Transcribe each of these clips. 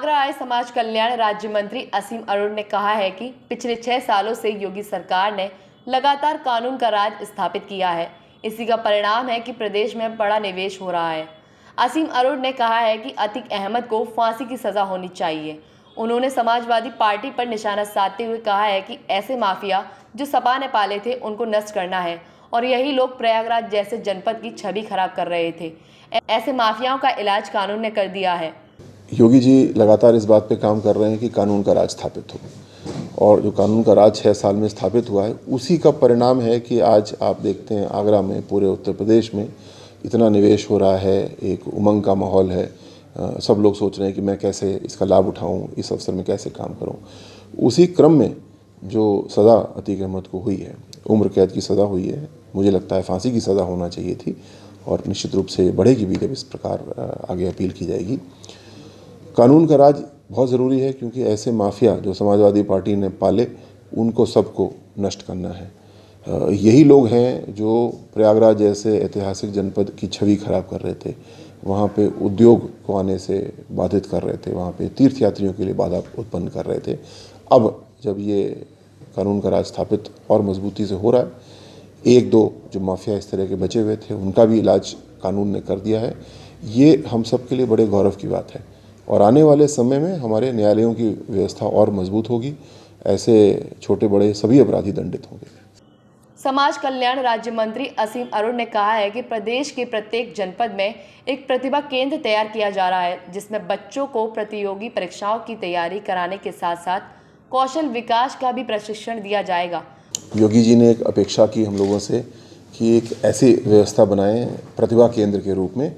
आगरा आए समाज कल्याण राज्य मंत्री असीम अरोड़ ने कहा है कि पिछले 6 सालों से योगी सरकार ने लगातार कानून का राज स्थापित किया है। इसी का परिणाम है कि प्रदेश में बड़ा निवेश हो रहा है। असीम अरोड़ ने कहा है कि अतीक अहमद को फांसी की सजा होनी चाहिए। उन्होंने समाजवादी पार्टी पर निशाना साधते हुए कहा है कि ऐसे माफिया जो सपा ने पाले थे उनको नष्ट करना है और यही लोग प्रयागराज जैसे जनपद की छवि खराब कर रहे थे। ऐसे माफियाओं का इलाज कानून ने कर दिया है। योगी जी लगातार इस बात पे काम कर रहे हैं कि कानून का राज स्थापित हो, और जो कानून का राज 6 साल में स्थापित हुआ है उसी का परिणाम है कि आज आप देखते हैं आगरा में, पूरे उत्तर प्रदेश में इतना निवेश हो रहा है, एक उमंग का माहौल है। सब लोग सोच रहे हैं कि मैं कैसे इसका लाभ उठाऊं, इस अवसर में कैसे काम करूं। उसी क्रम में जो सज़ा अतीक अहमद को हुई है, उम्र कैद की सज़ा हुई है, मुझे लगता है फांसी की सज़ा होना चाहिए थी और निश्चित रूप से बढ़ेगी भी जब इस प्रकार आगे अपील की जाएगी। कानून का राज बहुत ज़रूरी है क्योंकि ऐसे माफिया जो समाजवादी पार्टी ने पाले उनको सबको नष्ट करना है। यही लोग हैं जो प्रयागराज जैसे ऐतिहासिक जनपद की छवि खराब कर रहे थे, वहाँ पे उद्योग को आने से बाधित कर रहे थे, वहाँ पे तीर्थयात्रियों के लिए बाधा उत्पन्न कर रहे थे। अब जब ये कानून का राज स्थापित और मजबूती से हो रहा है, एक दो जो माफिया इस तरह के बचे हुए थे उनका भी इलाज कानून ने कर दिया है। ये हम सब के लिए बड़े गौरव की बात है और आने वाले समय में हमारे न्यायालयों की व्यवस्था और मजबूत होगी। ऐसे छोटे बड़े सभी अपराधी दंडित होंगे। समाज कल्याण राज्य मंत्री असीम अरोड़ ने कहा है कि प्रदेश के प्रत्येक जनपद में एक प्रतिभा केंद्र तैयार किया जा रहा है, जिसमें बच्चों को प्रतियोगी परीक्षाओं की तैयारी कराने के साथ साथ कौशल विकास का भी प्रशिक्षण दिया जाएगा। योगी जी ने एक अपेक्षा की हम लोगों से कि एक ऐसी व्यवस्था बनाएं प्रतिभा केंद्र के रूप में,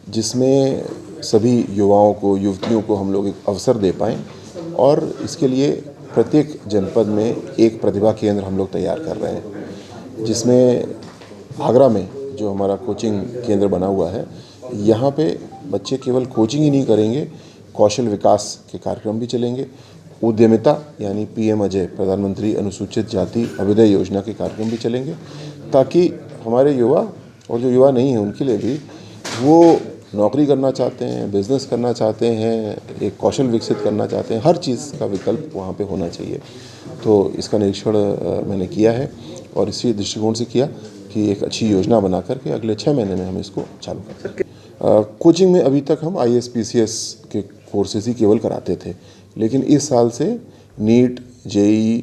जिसमें सभी युवाओं को, युवतियों को हम लोग एक अवसर दे पाएँ, और इसके लिए प्रत्येक जनपद में एक प्रतिभा केंद्र हम लोग तैयार कर रहे हैं, जिसमें आगरा में जो हमारा कोचिंग केंद्र बना हुआ है, यहाँ पे बच्चे केवल कोचिंग ही नहीं करेंगे, कौशल विकास के कार्यक्रम भी चलेंगे। उद्यमिता यानी पीएम अजय, प्रधानमंत्री अनुसूचित जाति अभ्युदय योजना के कार्यक्रम भी चलेंगे, ताकि हमारे युवा और जो युवा नहीं हैं उनके लिए भी, वो नौकरी करना चाहते हैं, बिजनेस करना चाहते हैं, एक कौशल विकसित करना चाहते हैं, हर चीज़ का विकल्प वहाँ पे होना चाहिए। तो इसका निरीक्षण मैंने किया है और इसी दृष्टिकोण से किया कि एक अच्छी योजना बना करके अगले 6 महीने में हम इसको चालू कर सकें। कोचिंग में अभी तक हम IAS PCS के कोर्सेज ही केवल कराते थे, लेकिन इस साल से NEET, JEE,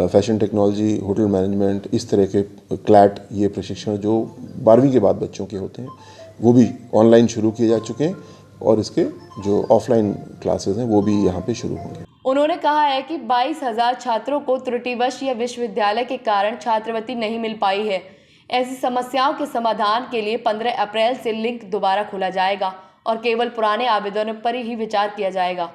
fashion technology, hotel management, इस तरह के क्लैट, ये प्रशिक्षण जो 12वीं के बाद बच्चों के होते हैं वो भी ऑनलाइन शुरू किए जा चुके हैं और इसके जो ऑफलाइन क्लासेस हैं वो भी यहाँ पे शुरू होंगे। उन्होंने कहा है कि 22,000 छात्रों को त्रुटिवश या विश्वविद्यालय के कारण छात्रवृत्ति नहीं मिल पाई है। ऐसी समस्याओं के समाधान के लिए 15 अप्रैल से लिंक दोबारा खोला जाएगा और केवल पुराने आवेदनों पर ही विचार किया जाएगा।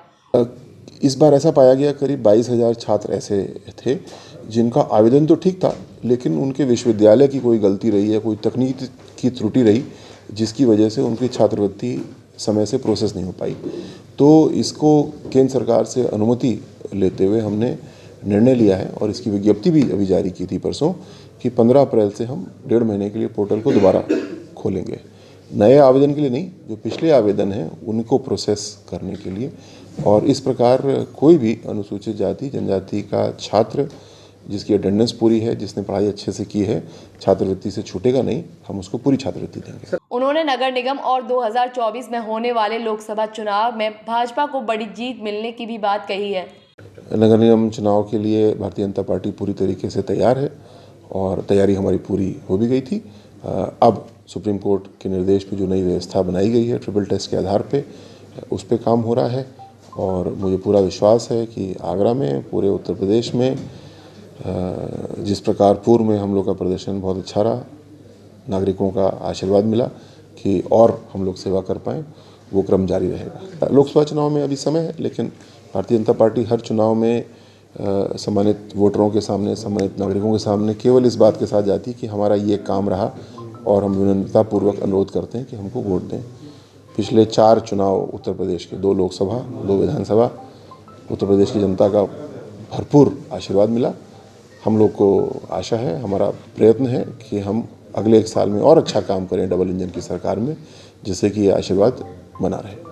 इस बार ऐसा पाया गया करीब 22,000 छात्र ऐसे थे जिनका आवेदन तो ठीक था, लेकिन उनके विश्वविद्यालय की कोई गलती रही है, कोई तकनीक की त्रुटि रही, जिसकी वजह से उनकी छात्रवृत्ति समय से प्रोसेस नहीं हो पाई। तो इसको केंद्र सरकार से अनुमति लेते हुए हमने निर्णय लिया है और इसकी विज्ञप्ति भी अभी जारी की थी परसों कि 15 अप्रैल से हम 1.5 महीने के लिए पोर्टल को दोबारा खोलेंगे। नए आवेदन के लिए नहीं, जो पिछले आवेदन हैं उनको प्रोसेस करने के लिए। और इस प्रकार कोई भी अनुसूचित जाति जनजाति का छात्र जिसकी अटेंडेंस पूरी है, जिसने पढ़ाई अच्छे से की है, छात्रवृत्ति से छूटेगा नहीं, हम उसको पूरी छात्रवृत्ति देंगे। उन्होंने नगर निगम और 2024 में होने वाले लोकसभा चुनाव में भाजपा को बड़ी जीत मिलने की भी बात कही है। नगर निगम चुनाव के लिए भारतीय जनता पार्टी पूरी तरीके से तैयार है और तैयारी हमारी पूरी हो भी गई थी। अब सुप्रीम कोर्ट के निर्देश पे जो नई व्यवस्था बनाई गई है ट्रिपल टेस्ट के आधार पे, उस पे काम हो रहा है और मुझे पूरा विश्वास है कि आगरा में, पूरे उत्तर प्रदेश में जिस प्रकार पूर्व में हम लोग का प्रदर्शन बहुत अच्छा रहा, नागरिकों का आशीर्वाद मिला कि और हम लोग सेवा कर पाएँ, वो क्रम जारी रहेगा। लोकसभा चुनाव में अभी समय है, लेकिन भारतीय जनता पार्टी हर चुनाव में सम्मानित वोटरों के सामने, सम्मानित नागरिकों के सामने केवल इस बात के साथ जाती है कि हमारा ये काम रहा और हम विनम्रतापूर्वक अनुरोध करते हैं कि हमको वोट दें। पिछले 4 चुनाव उत्तर प्रदेश के, 2 लोकसभा, 2 विधानसभा, उत्तर प्रदेश की जनता का भरपूर आशीर्वाद मिला। हम लोग को आशा है, हमारा प्रयत्न है कि हम अगले 1 साल में और अच्छा काम करें डबल इंजन की सरकार में, जिससे कि ये आशीर्वाद बना रहे।